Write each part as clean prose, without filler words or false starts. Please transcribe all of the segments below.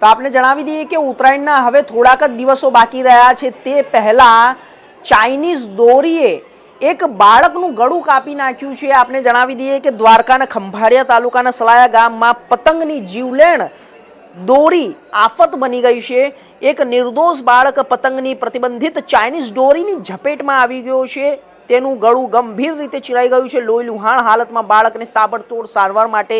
તો આપણે જણાવી દઈએ કે ઉત્તરાયણના હવે થોડાક જ દિવસો બાકી રહ્યા છે તે પહેલા ચાઇનીઝ દોરીએ એક બાળકનું ગળું કાપી નાખ્યું છે। આપણે જણાવી દઈએ કે દ્વારકાના ખંભાળિયા તાલુકાના સલાયા ગામમાં પતંગની જીવલેણ દોરી આફત બની ગઈ છે। એક નિર્દોષ બાળક પતંગની પ્રતિબંધિત ચાઇનીઝ દોરીની ઝપેટમાં આવી ગયો છે। તેનું ગળું ગંભીર રીતે ચીરાઈ ગયું છે। લોહી લુહાણ હાલતમાં બાળકને તાબડતોડ સારવાર માટે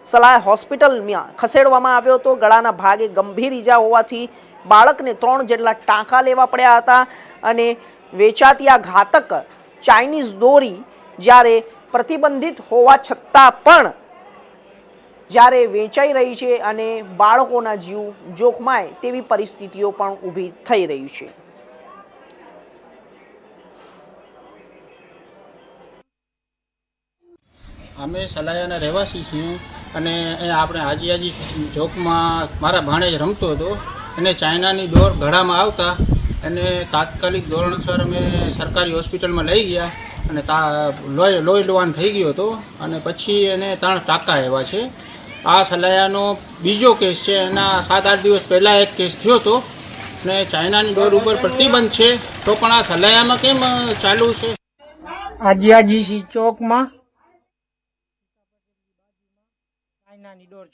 સલાયા હોસ્પિટલમાં ખસેડવામાં આવ્યો હતો। ગળાના ભાગે ગંભીર ઈજા હોવાથી બાળકને 3 જેટલા ટાંકા લેવા પડ્યા હતા અને વેચાતી આ ઘાતક ચાઇનીઝ દોરી જ્યારે પ્રતિબંધિત હોવા છતાં પણ જ્યારે વેચાઈ રહી છે અને બાળકોના જીવ જોખમાય તેવી પરિસ્થિતિઓ પણ ઊભી થઈ રહી છે। અમે સલાયાના રહેવાસી છીએ અને આપણે હાજી ચોકમાં મારા ભાણેજ રમતો હતો અને ચાઇનાની દોર ગળામાં આવતા અને તાત્કાલિક ધોરણસર અમે સરકારી હોસ્પિટલમાં લઈ ગયા અને લોહી લુહાણ થઈ ગયો હતો અને પછી એને 3 ટાંકા આવ્યા છે। આ સલાયાનો બીજો કેસ છે। એના 7-8 દિવસ પહેલાં એક કેસ થયો હતો અને ચાઇનાની દોર ઉપર પ્રતિબંધ છે તો પણ આ સલાયામાં કેમ ચાલુ છે? આજીસી ચોકમાં ચાઇનાની દોર